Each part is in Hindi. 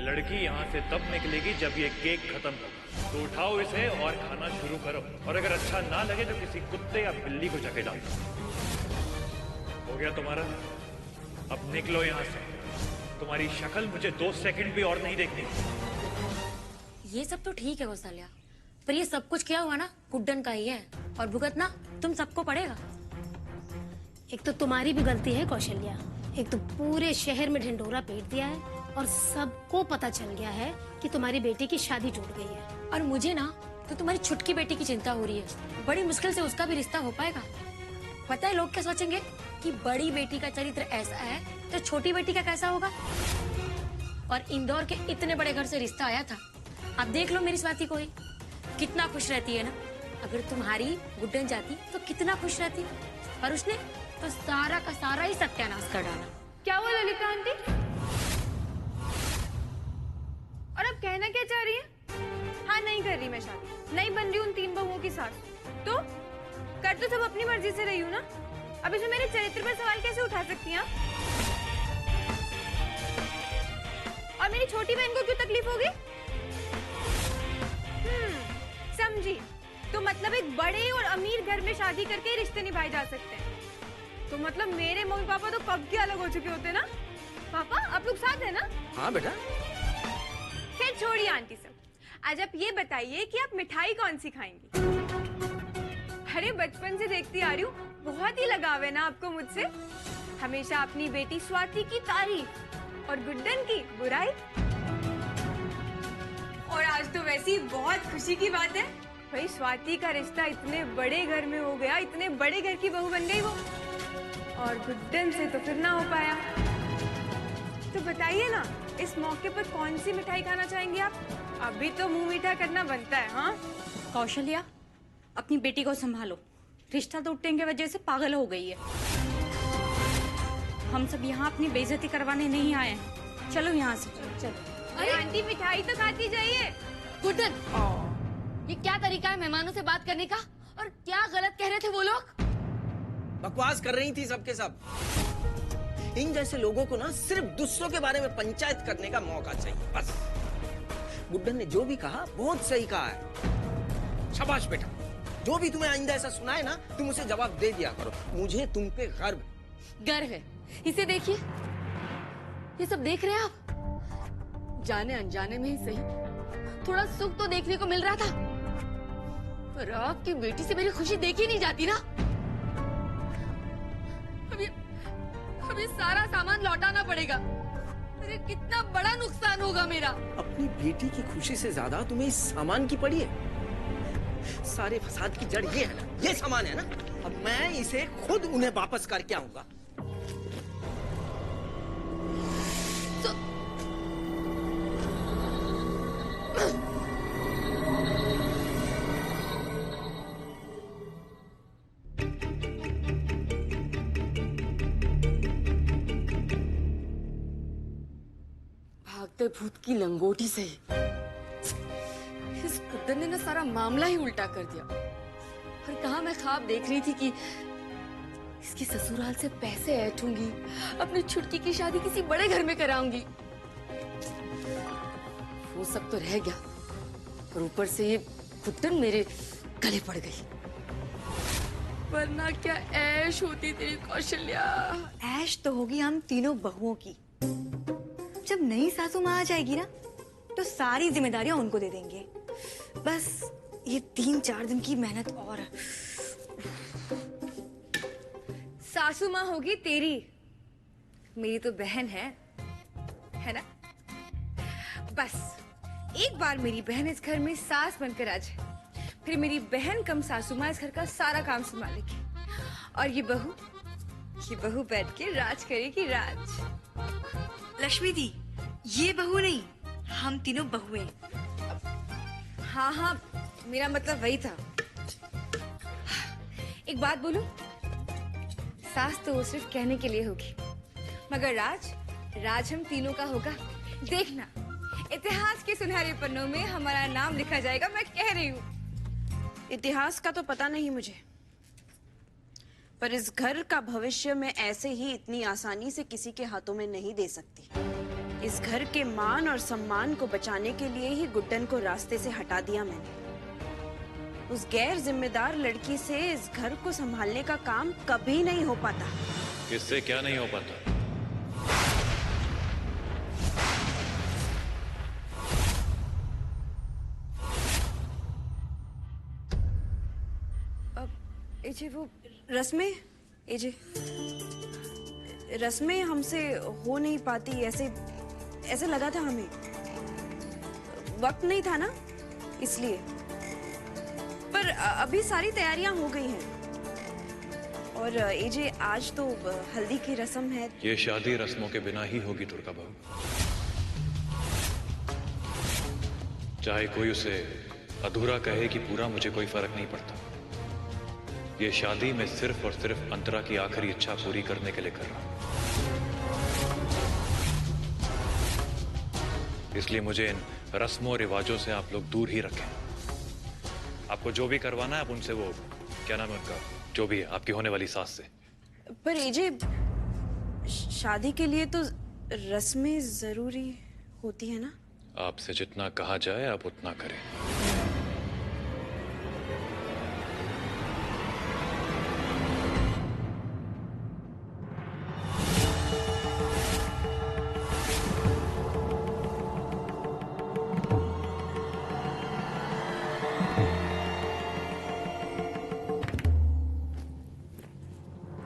लड़की यहाँ से तब निकलेगी जब ये केक खत्म होगा। तो उठाओ इसे और खाना शुरू करो, और अगर अच्छा ना लगे तो किसी कुत्ते या बिल्ली को जाके डाल दो। हो गया तुम्हारा? अब निकलो यहाँ से। तुम्हारी शक्ल मुझे 2 सेकंड भी और नहीं देखनी। ये सब तो ठीक है कौशल्या, पर ये सब कुछ क्या हुआ ना गुड्डन का ही है, और भुगतना तुम सबको पड़ेगा। एक तो तुम्हारी भी गलती है कौशल्या, एक तो पूरे शहर में ढिंढोरा पीट दिया है और सबको पता चल गया है कि तुम्हारी बेटी की शादी टूट गई है। और मुझे ना तो तुम्हारी छुटकी बेटी की चिंता हो रही है। बड़ी मुश्किल से उसका भी रिश्ता हो पाएगा। पता है लोग क्या सोचेंगे कि बड़ी बेटी का चरित्र ऐसा है तो छोटी बेटी का कैसा होगा। और इंदौर के इतने बड़े घर से रिश्ता आया था। अब देख लो मेरी स्वाति को ही, कितना खुश रहती है ना। अगर तुम्हारी गुड्डन जाती तो कितना खुश रहती, पर उसने तो सारा का सारा ही सत्यानाश कर डाला। क्या हुआ ललिता आंटी? और अब कहना क्या चाह रही है? हाँ, नहीं कर रही मैं शादी, नहीं बन रही उन 3 बहुओं की सास। तो कर तो सब अपनी मर्जी से रही हूँ ना। अब इसमें मेरे चरित्र पर सवाल कैसे उठा सकती हैं? और मेरी छोटी बहन को क्यों तकलीफ होगी? समझी। तो मतलब एक बड़े और अमीर घर में शादी करके रिश्ते निभाए जा सकते हैं। तो मतलब मेरे मम्मी पापा तो कब के अलग हो चुके होते ना। पापा आप लोग साथ है ना? हाँ बेटा। खैर छोड़िए आंटी सब। आज आप ये बताइए कि आप मिठाई कौन सी खाएंगी? अरे बचपन से देखती आ रही हूँ, बहुत ही लगाव है ना आपको मुझसे। हमेशा अपनी बेटी स्वाति की तारीफ और गुड्डन की बुराई। और आज तो वैसी बहुत खुशी की बात है, भाई स्वाति का रिश्ता इतने बड़े घर में हो गया, इतने बड़े घर की बहू बन गई वो। और गुड्डन से तो फिर ना हो पाया। तो बताइए ना, इस मौके पर कौन सी मिठाई खाना चाहेंगी आप? अभी तो मुंह मीठा करना बनता है। हाँ कौशल्या, अपनी बेटी को संभालो। रिश्ता टूटने की वजह से पागल हो गई है। हम सब यहाँ अपनी बेइज्जती करवाने नहीं आए हैं। चलो यहाँ से चलो। अरे आंटी मिठाई तो खाती जाइए। गुड्डन, ये क्या तरीका है मेहमानों से बात करने का? और क्या गलत कह रहे थे वो लोग? बकवास कर रही थी सबके सब। इन जैसे लोगों को ना सिर्फ दूसरों के बारे में पंचायत करने का मौका चाहिए, बस। गुड्डन ने जो भी कहा बहुत सही कहा है। शाबाश बेटा। जो भी तुम्हें आइंदा ऐसा सुनाए ना, तुम उसे जवाब दे दिया करो। मुझे तुम पे गर्व है। इसे देखिए, ये सब देख रहे हैं आप? जाने अनजाने में ही सही, थोड़ा सुख तो देखने को मिल रहा था। पर आपकी बेटी से मेरी खुशी देखी नहीं जाती ना। अभी सारा सामान लौटाना पड़ेगा। अरे कितना बड़ा नुकसान होगा मेरा। अपनी बेटी की खुशी से ज्यादा तुम्हें इस सामान की पड़ी है। सारे फसाद की जड़ ये है ना, ये सामान है ना। अब मैं इसे खुद उन्हें वापस करके आऊंगा। भागते भूत की लंगोटी से इस गुड्डन ने ना सारा मामला ही उल्टा कर दिया। और कहा मैं ख्वाब देख रही थी कि इसकी ससुराल से पैसे ऐंठूंगी, अपनी छुटकी की शादी किसी बड़े घर में कराऊंगी। वो सब तो रह गया, और ऊपर से ये गुड्डन मेरे गले पड़ गई। वरना क्या ऐश होती तेरी कौशल्या। ऐश तो होगी हम तीनों बहुओं की। जब नई सासू माँ आ जाएगी ना, तो सारी जिम्मेदारियां उनको दे देंगे। बस ये 3-4 दिन की मेहनत और। सासू माँ होगी तेरी, मेरी तो बहन है ना? बस एक बार मेरी बहन इस घर में सास बनकर आ जाए, फिर मेरी बहन कम सासू माँ इस घर का सारा काम संभालेगी। और ये बहू बैठ के राज करेगी, राज। लक्ष्मी दी, ये बहू नहीं, हम तीनों बहुएं। हाँ, मेरा मतलब वही था। एक बात बोलूं, सास तो सिर्फ कहने के लिए होगी, मगर राज हम तीनों का होगा। देखना, इतिहास के सुनहरे पन्नों में हमारा नाम लिखा जाएगा, मैं कह रही हूँ। इतिहास का तो पता नहीं मुझे, पर इस घर का भविष्य में ऐसे ही इतनी आसानी से किसी के हाथों में नहीं दे सकती। इस घर के मान और सम्मान को बचाने के लिए ही गुड्डन को रास्ते से हटा दिया मैंने। उस गैर जिम्मेदार लड़की से इस घर को संभालने का काम कभी नहीं हो पाता। किससे क्या नहीं हो पाता? एजे वो रस्में, एजे रस्में हमसे हो नहीं पाती, ऐसे लगा था हमें। वक्त नहीं था ना, इसलिए। पर अभी सारी तैयारियां हो गई हैं। और एजे आज तो हल्दी की रस्म है। ये शादी रस्मों के बिना ही होगी दुर्गा बहू। चाहे कोई उसे अधूरा कहे कि पूरा, मुझे कोई फर्क नहीं पड़ता। ये शादी मैं सिर्फ और सिर्फ अंतरा की आखिरी इच्छा पूरी करने के लिए कर रहा हूं। इसलिए मुझे इन रस्मों रिवाजों से आप लोग दूर ही रखें। आपको जो भी करवाना है आप उनसे, वो क्या नाम है उनका, जो भी है, आपकी होने वाली सास से। पर एजे शादी के लिए तो रस्में जरूरी होती है ना? आपसे जितना कहा जाए आप उतना करें।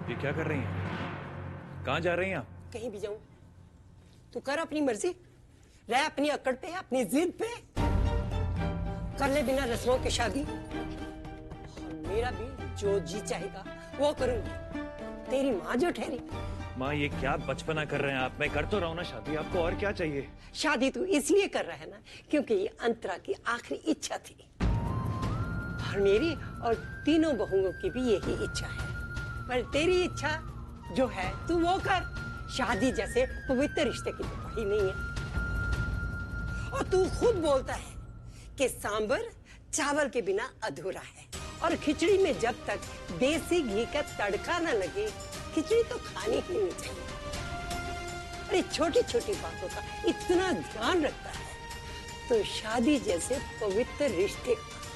ये क्या कर रही हैं? कहाँ जा रही हैं आप? कहीं भी जाऊं, तू कर अपनी मर्जी, रह अपनी अकड़ पे, अपनी जिद पे, कर ले बिना रस्मों की शादी। और मेरा भी जो जी चाहेगा वो करूंगी। तेरी माँ जो ठहरी। माँ ये क्या बचपना कर रहे हैं आप? मैं कर तो रहा हूँ ना शादी, आपको और क्या चाहिए? शादी तू इसलिए कर रहा है ना क्योंकि ये अंतरा की आखिरी इच्छा थी, और मेरी और तीनों बहुओं की भी यही इच्छा है। पर तेरी इच्छा जो है तू वो कर। शादी जैसे पवित्र रिश्ते की तो पड़ी नहीं है। और तू खुद बोलता है कि सांबर चावल के बिना अधूरा है, और खिचड़ी में जब तक देसी घी का तड़का न लगे खिचड़ी तो खानी ही नहीं चाहिए। अरे छोटी छोटी बातों का इतना ध्यान रखता है तो शादी जैसे पवित्र रिश्ते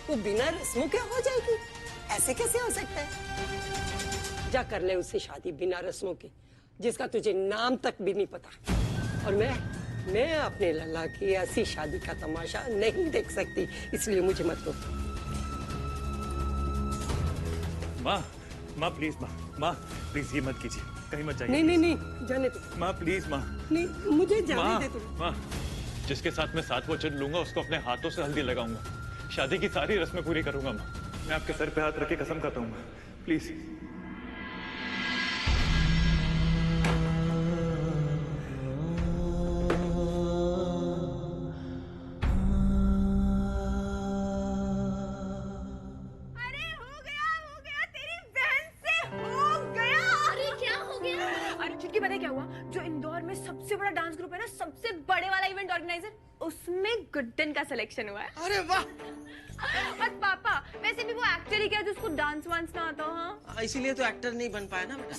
वो बिना रस्मों के हो जाएगी? ऐसे कैसे हो सकता है? जा कर ले उससे शादी बिना रस्मों की, जिसका तुझे नाम तक भी नहीं पता। और मैं अपने लल्ला की ऐसी शादी का तमाशा नहीं देख सकती, इसलिए मुझे मत रोक। माँ प्लीज, माँ प्लीज ये मत कीजिए, कहीं मत जाइए। नहीं जाने दे। माँ प्लीज, माँ नहीं, मुझे जाने दे तू। माँ, जिसके साथ मैं 7 वचन लूंगा उसको अपने हाथों से हल्दी लगाऊंगा, शादी की सारी रस्में पूरी करूंगा। माँ मैं आपके सर पे हाथ रख के कसम खाता हूँ, प्लीज। पता है क्या हुआ? जो इंदौर में सबसे बड़ा डांस ग्रुप है ना, सबसे बड़े वाला इवेंट ऑर्गेनाइजर, उसमें गुड्डन का सिलेक्शन हुआ है। अरे वाह! और पापा वैसे भी वो एक्टर ही क्या जिसको डांस वांस ना आता हो? हाँ इसीलिए तो एक्टर नहीं बन पाया ना बेटा।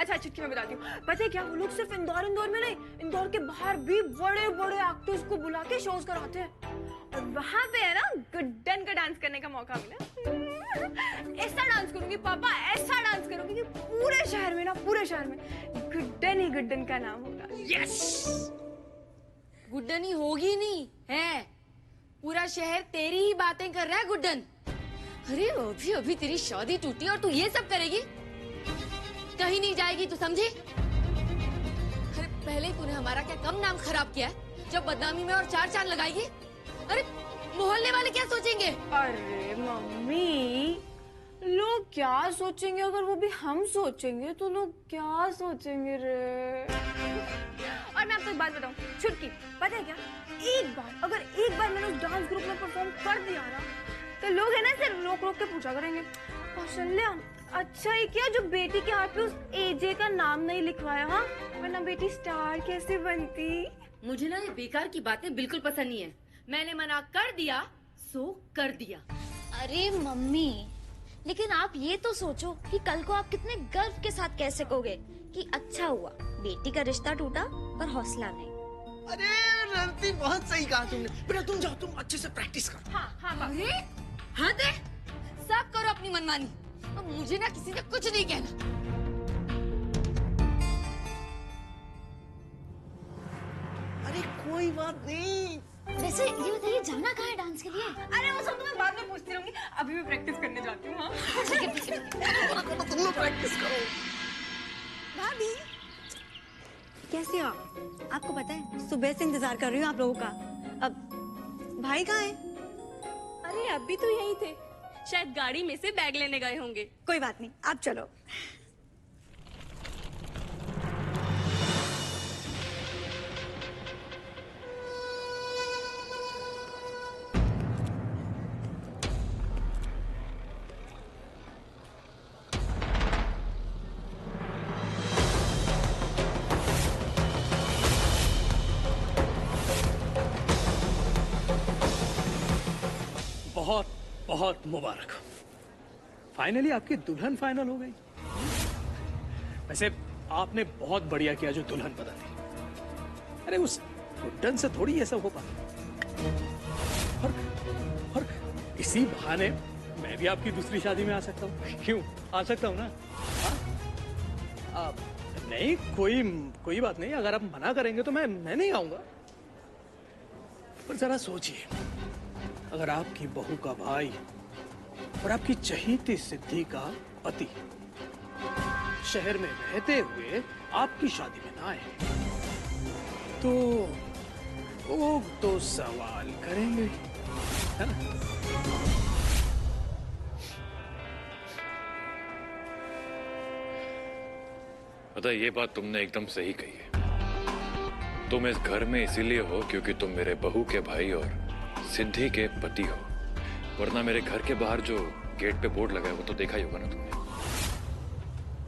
अच्छा छुटकी मैं बताती हूँ। पता है क्या, वो लोग सिर्फ इंदौर में नहीं, इंदौर के बाहर भी बड़े बड़े एक्टर्स को बुला के शोज कराते हैं। और वहाँ पे है ना गुड्डन का डांस करने का मौका मिला। ऐसा डांस करूंगी पापा, ऐसा डांस करूंगी कि पूरे शहर में गुड्डन ही गुड्डन का नाम होगा। यस! गुड्डन ही होगी नहीं है, पूरा शहर तेरी ही बातें कर रहा है गुड्डन। अरे अभी तेरी शादी टूटी और तू ये सब करेगी? कहीं नहीं जाएगी तू, समझी? अरे पहले तूने हमारा क्या कम नाम खराब किया है, जब बदनामी में और 4 चांद लगाएगी? अरे मोहल्ले वाले क्या सोचेंगे? अरे मम्मी, लोग क्या सोचेंगे? अगर वो भी हम सोचेंगे तो लोग क्या सोचेंगे रे? और मैं आपको एक बात बताऊं, छुटकी, पता है क्या, अगर एक बार मैंने उस डांस ग्रुप में परफॉर्म कर दिया ना, तो लोग है ना सिर्फ रोक के पूछा करेंगे, कौशल्या अच्छा ही क्या जो बेटी के हाथ पे उस एजे का नाम नहीं लिखवाया? हाँ, वरना बेटी स्टार कैसे बनती? मुझे ना ये बेकार की बातें बिल्कुल पसंद नहीं है। मैंने मना कर दिया सो कर दिया। अरे मम्मी, लेकिन आप ये तो सोचो कि कल को आप कितने गर्व के साथ कह सकोगे कि अच्छा हुआ बेटी का रिश्ता टूटा पर हौसला नहीं। अरे रंती, बहुत सही कहा तुमने। बेटा तुम जाओ, तुम अच्छे से प्रैक्टिस करो। हाँ हाँ अरे हाँ दे, सब करो अपनी मनमानी, और मुझे ना किसी ने कुछ नहीं कहना। अरे कोई बात नहीं। वैसे ये बताइए जाना कहाँ है डांस के लिए? अरे वो सब तो मैं बाद में पूछती रहूंगी, अभी मैं प्रैक्टिस करने जाती हूँ। हाँ तुम लोग प्रैक्टिस करो। भाभी कैसे हो आप? आपको पता है सुबह से इंतजार कर रही हूँ आप लोगों का। अब भाई कहाँ है? अरे अभी तो यहीं थे, शायद गाड़ी में से बैग लेने गए होंगे। कोई बात नहीं, आप चलो। बहुत बहुत मुबारक। फाइनली आपकी दुल्हन फाइनल हो गई। वैसे आपने बहुत बढ़िया किया जो दुल्हन बता दी। अरे उस गुड्डन से थोड़ी ऐसा हो पाता। और इसी बहाने मैं भी आपकी दूसरी शादी में आ सकता हूँ। क्यों आ सकता हूँ ना? नहीं, कोई बात नहीं। अगर आप मना करेंगे तो मैं नहीं आऊंगा। पर जरा सोचिए, अगर आपकी बहू का भाई और आपकी चहीती सिद्धि का पति शहर में रहते हुए आपकी शादी में ना आए तो लोग तो सवाल करेंगे, है ना? पता है, ये बात तुमने एकदम सही कही है। तुम इस घर में इसीलिए हो क्योंकि तुम मेरे बहू के भाई और सिद्धि के पति हो, वरना मेरे घर के बाहर जो गेट पे बोर्ड लगा है वो तो देखा ही होगा ना तुमने।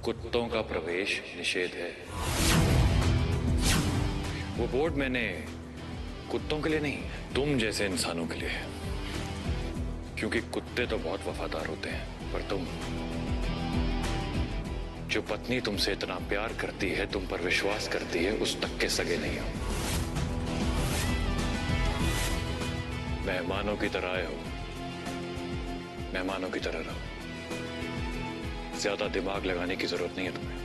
कुत्तों का प्रवेश निषेध है। वो बोर्ड मैंने कुत्तों के लिए नहीं, तुम जैसे इंसानों के लिए है। क्योंकि कुत्ते तो बहुत वफादार होते हैं, पर तुम, जो पत्नी तुमसे इतना प्यार करती है, तुम पर विश्वास करती है, उस तक के सगे नहीं हो। मेहमानों की तरह आए हो, मेहमानों की तरह रहो। ज्यादा दिमाग लगाने की जरूरत नहीं है तुम्हें।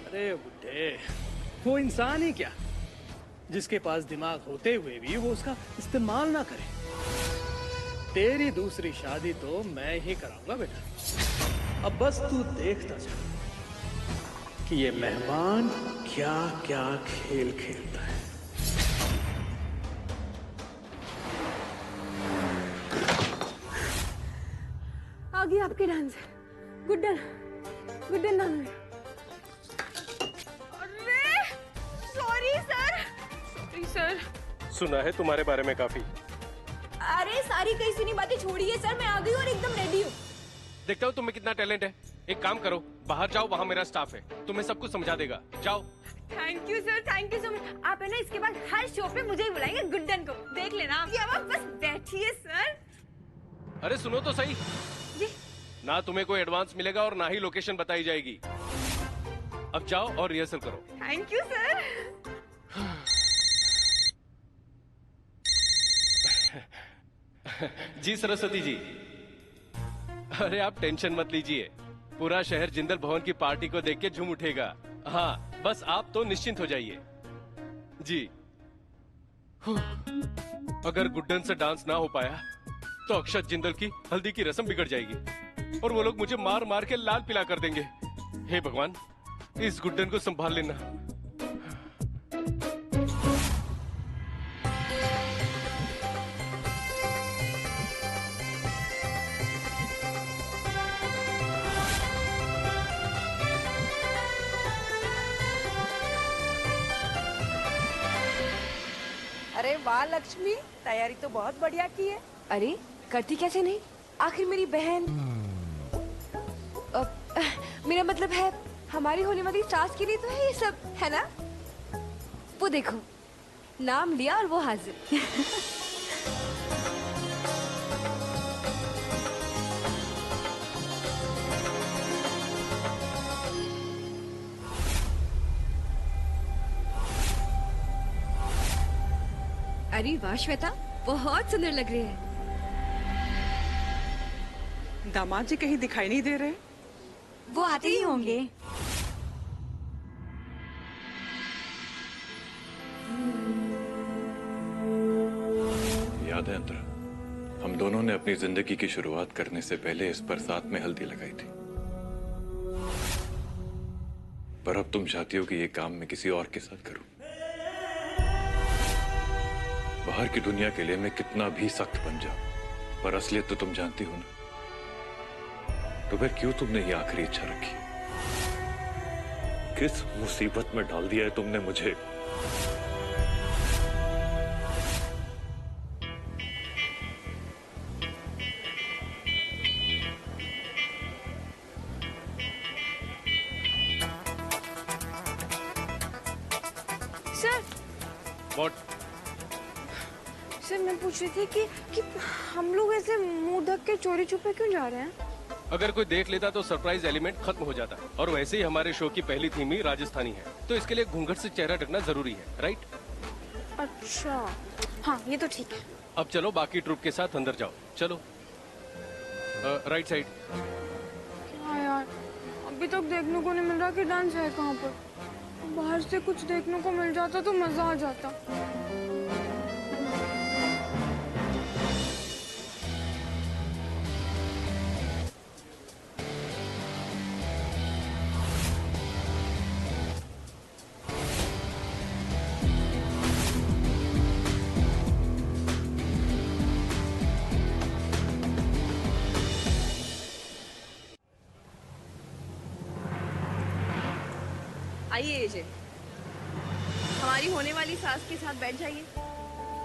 अरे बुड्ढे, वो इंसान ही क्या जिसके पास दिमाग होते हुए भी वो उसका इस्तेमाल ना करे। तेरी दूसरी शादी तो मैं ही कराऊंगा बेटा। अब बस तू देखता जा कि ये मेहमान क्या क्या खेल खेलता है। आ गई आपकी डांसर गुड्डन नाम है। अरे सॉरी सर। सुना है तुम्हारे बारे में काफी। अरे सारी कहीं सुनी बातें छोड़िए सर, मैं आ गई और एकदम रेडी हूँ। देखता हूँ तुम्हें कितना टैलेंट है। एक काम करो, बाहर जाओ, वहाँ मेरा स्टाफ है, तुम्हें सब कुछ समझा देगा। जाओ। Thank you sir, thank you so much. आप है ना इसके बाद हर शो पे मुझे ही बुलाएंगे, गुड्डन को। देख लेना आप। ये आप बस बैठिए सर। अरे सुनो तो सही जी। ना तुम्हें कोई एडवांस मिलेगा और ना ही लोकेशन बताई जाएगी। अब जाओ और रिहर्सल करो। Thank you sir. जी सरस्वती जी। अरे आप टेंशन मत लीजिए, पूरा शहर जिंदल भवन की पार्टी को देख के झूम उठेगा। हाँ, बस आप तो निश्चिंत हो जाइए। जी। अगर गुड्डन से डांस ना हो पाया तो अक्षत जिंदल की हल्दी की रस्म बिगड़ जाएगी और वो लोग मुझे मार मार के लाल पिला कर देंगे। हे भगवान, इस गुड्डन को संभाल लेना। अरे वाह लक्ष्मी, तैयारी तो बहुत बढ़िया की है। अरे करती कैसे नहीं, आखिर मेरी बहन। मेरा मतलब है हमारी होने वाली सास के लिए तो है ये सब, है ना? वो देखो, नाम लिया और वो हाजिर। अरे वाह श्वेता, बहुत सुंदर लग रही है। दामाद जी कहीं दिखाई नहीं दे रहे? वो आते ही होंगे। याद है अंतरा, हम दोनों ने अपनी जिंदगी की शुरुआत करने से पहले इस बरसात में हल्दी लगाई थी। पर अब तुम चाहती हो कि ये काम मैं किसी और के साथ करूं। बाहर की दुनिया के लिए मैं कितना भी सख्त बन जाऊं, पर असलियत तो तुम जानती हो ना। तो फिर क्यों तुमने ये आखिरी इच्छा रखी? किस मुसीबत में डाल दिया है तुमने मुझे? Sir, What? सर मैं पूछ रही थी कि हम लोग ऐसे मुंह ढक के चोरी छुपे क्यों जा रहे हैं? अगर कोई देख लेता तो सरप्राइज एलिमेंट खत्म हो जाता। और वैसे ही हमारे शो की पहली थीम ही राजस्थानी है, तो इसके लिए घूंघट से चेहरा ढकना जरूरी है, राइट? अच्छा, हाँ ये तो ठीक है। अब चलो बाकी ट्रुप के साथ अंदर जाओ, चलो। Right side. हाँ यार, अभी तक देखने को नहीं मिल रहा कि डांस है कहाँ पर। बाहर से कुछ देखने को मिल जाता तो मजा आ जाता। आइए एजे, हमारी होने वाली सास के साथ बैठ जाइए।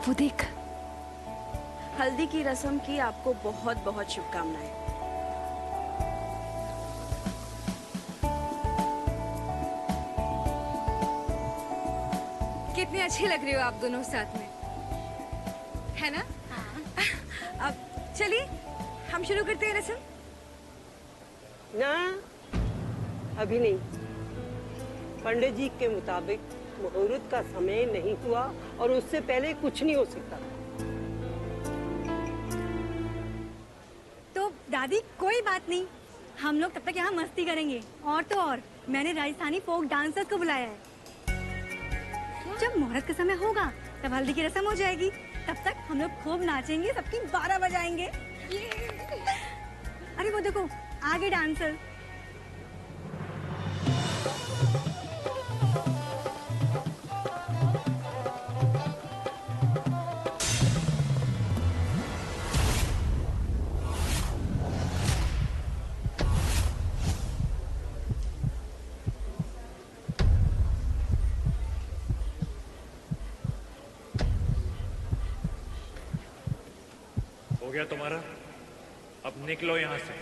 वो देख, हल्दी की रस्म की आपको बहुत बहुत शुभकामनाएं। कितने अच्छे लग रहे हो आप दोनों साथ में, है ना? अब चलिए हम शुरू करते हैं रस्म। ना, अभी नहीं। पंडित जी के मुताबिक मुहूर्त का समय नहीं हुआ और उससे पहले कुछ नहीं हो सकता। तो दादी कोई बात नहीं, हम लोग तब तक यहाँ मस्ती करेंगे। और तो और मैंने राजस्थानी फोक डांसर्स को बुलाया है। जब मुहूर्त का समय होगा तब हल्दी की रस्म हो जाएगी। तब तक हम लोग खूब नाचेंगे, सबकी 12 बजाएंगे। अरे वो देखो आगे डांसर। हो गया तुम्हारा? अब निकलो यहां से।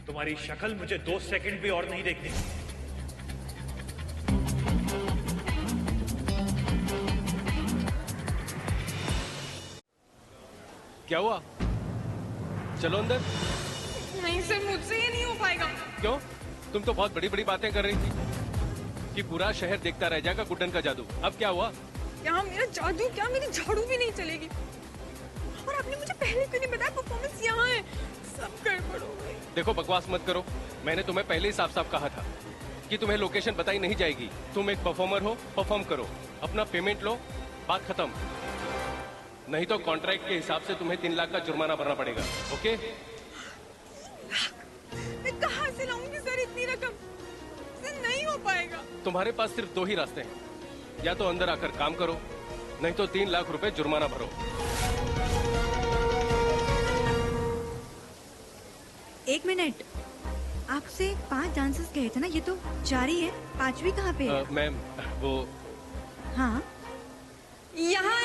तुम्हारी शक्ल मुझे 2 सेकंड भी और नहीं देखनी। क्या हुआ? चलो अंदर। नहीं सर, मुझसे ये नहीं हो पाएगा। क्यों? तुम तो बहुत बड़ी बड़ी बातें कर रही थी कि पूरा शहर देखता रह जाएगा गुड्डन का जादू। अब क्या हुआ? यहाँ मेरा जादू क्या, मेरी झाड़ू भी नहीं चलेगी। और आपने मुझे पहले क्यों नहीं बताया? परफॉर्मेंस यहाँ है, सब गड़बड़ हो गई। देखो बकवास मत करो, मैंने तुम्हें पहले ही साफ साफ कहा था कि तुम्हें लोकेशन बताई नहीं जाएगी। तुम एक परफॉर्मर हो, परफॉर्म करो, अपना पेमेंट लो, बात खत्म। नहीं तो कॉन्ट्रैक्ट के हिसाब से तुम्हें 3 लाख का जुर्माना भरना पड़ेगा। ओके? मैं कहाँ से लाऊंगी सर इतनी रकम? नहीं हो पाएगा। तुम्हारे पास सिर्फ 2 ही रास्ते हैं, या तो अंदर आकर काम करो, नहीं तो 3 लाख रुपए जुर्माना भरो। एक मिनट, आपसे 5 डांसर्स कहे थे ना, ये तो 4 ही है। 5वीं कहाँ पे है? मैम वो हाँ, यहाँ